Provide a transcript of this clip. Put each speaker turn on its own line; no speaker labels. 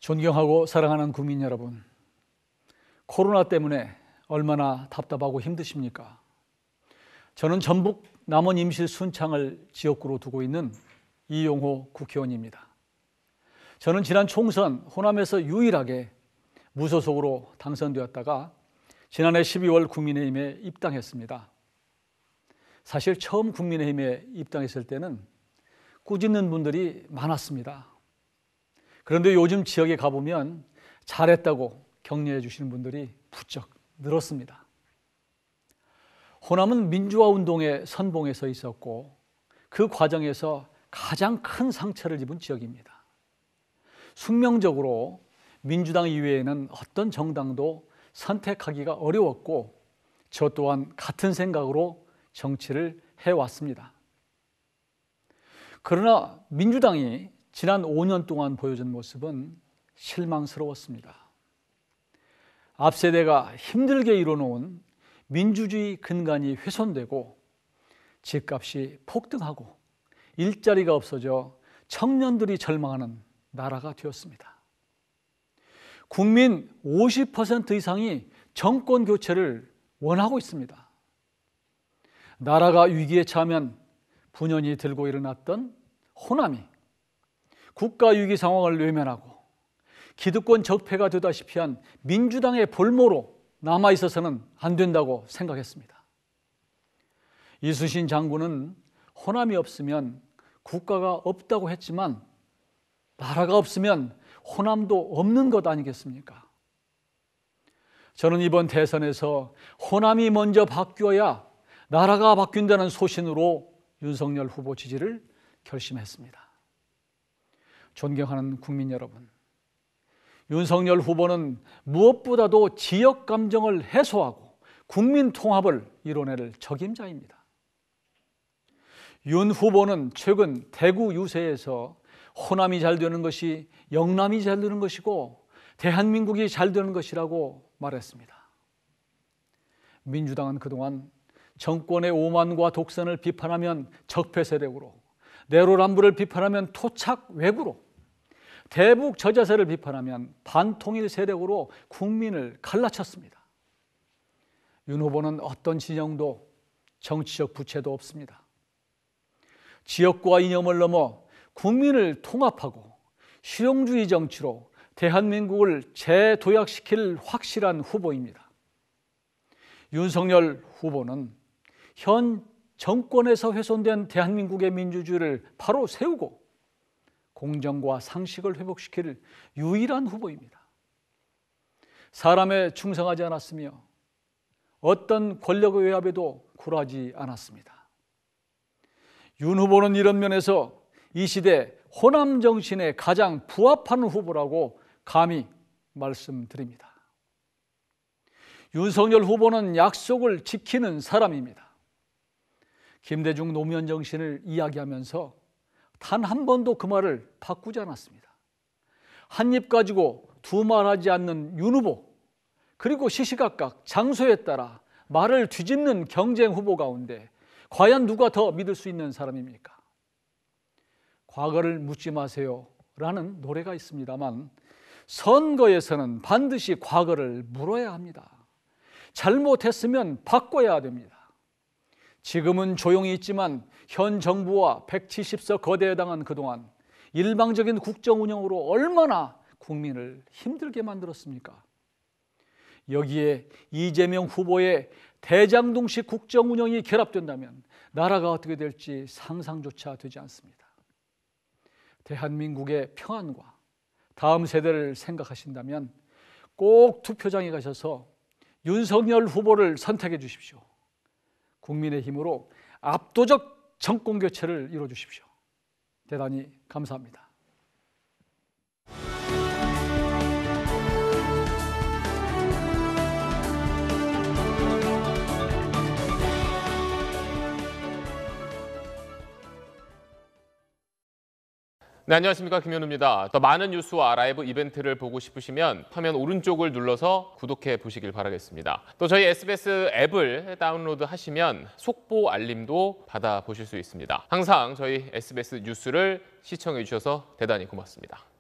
존경하고 사랑하는 국민 여러분, 코로나 때문에 얼마나 답답하고 힘드십니까? 저는 전북 남원 임실 순창을 지역구로 두고 있는 이용호 국회의원입니다. 저는 지난 총선 호남에서 유일하게 무소속으로 당선되었다가 지난해 12월 국민의힘에 입당했습니다. 사실 처음 국민의힘에 입당했을 때는 꾸짖는 분들이 많았습니다. 그런데 요즘 지역에 가보면 잘했다고 격려해 주시는 분들이 부쩍 늘었습니다. 호남은 민주화 운동의 선봉에 서 있었고 그 과정에서 가장 큰 상처를 입은 지역입니다. 숙명적으로 민주당 이외에는 어떤 정당도 선택하기가 어려웠고 저 또한 같은 생각으로 정치를 해왔습니다. 그러나 민주당이 지난 5년 동안 보여준 모습은 실망스러웠습니다. 앞세대가 힘들게 이뤄놓은 민주주의 근간이 훼손되고 집값이 폭등하고 일자리가 없어져 청년들이 절망하는 나라가 되었습니다. 국민 50% 이상이 정권 교체를 원하고 있습니다. 나라가 위기에 처하면 분연히 들고 일어났던 호남이 국가 위기 상황을 외면하고 기득권 적폐가 되다시피 한 민주당의 볼모로 남아있어서는 안 된다고 생각했습니다. 이순신 장군은 호남이 없으면 국가가 없다고 했지만 나라가 없으면 호남도 없는 것 아니겠습니까? 저는 이번 대선에서 호남이 먼저 바뀌어야 나라가 바뀐다는 소신으로 윤석열 후보 지지를 결심했습니다. 존경하는 국민 여러분, 윤석열 후보는 무엇보다도 지역 감정을 해소하고 국민 통합을 이뤄낼 적임자입니다. 윤 후보는 최근 대구 유세에서 호남이 잘 되는 것이 영남이 잘 되는 것이고 대한민국이 잘 되는 것이라고 말했습니다. 민주당은 그동안 정권의 오만과 독선을 비판하면 적폐 세력으로, 내로남불을 비판하면 토착 왜구로, 대북 저자세를 비판하면 반통일 세력으로 국민을 갈라쳤습니다. 윤 후보는 어떤 진영도 정치적 부채도 없습니다. 지역과 이념을 넘어 국민을 통합하고 실용주의 정치로 대한민국을 재도약시킬 확실한 후보입니다. 윤석열 후보는 현 정권에서 훼손된 대한민국의 민주주의를 바로 세우고 공정과 상식을 회복시킬 유일한 후보입니다. 사람에 충성하지 않았으며 어떤 권력의 외압에도 굴하지 않았습니다. 윤 후보는 이런 면에서 이 시대 호남 정신에 가장 부합하는 후보라고 감히 말씀드립니다. 윤석열 후보는 약속을 지키는 사람입니다. 김대중 노무현 정신을 이야기하면서 단 한 번도 그 말을 바꾸지 않았습니다. 한 입 가지고 두 말 하지 않는 윤 후보, 그리고 시시각각 장소에 따라 말을 뒤집는 경쟁 후보 가운데 과연 누가 더 믿을 수 있는 사람입니까? 과거를 묻지 마세요 라는 노래가 있습니다만 선거에서는 반드시 과거를 물어야 합니다. 잘못했으면 바꿔야 됩니다. 지금은 조용히 있지만 현 정부와 170석 거대에 당한 그동안 일방적인 국정 운영으로 얼마나 국민을 힘들게 만들었습니까? 여기에 이재명 후보의 대장동식 국정 운영이 결합된다면 나라가 어떻게 될지 상상조차 되지 않습니다. 대한민국의 평안과 다음 세대를 생각하신다면 꼭 투표장에 가셔서 윤석열 후보를 선택해 주십시오. 국민의힘으로 압도적 정권 교체를 이뤄 주십시오. 대단히 감사합니다.
네, 안녕하십니까, 김현우입니다. 더 많은 뉴스와 라이브 이벤트를 보고 싶으시면 화면 오른쪽을 눌러서 구독해 보시길 바라겠습니다. 또 저희 SBS 앱을 다운로드 하시면 속보 알림도 받아보실 수 있습니다. 항상 저희 SBS 뉴스를 시청해 주셔서 대단히 고맙습니다.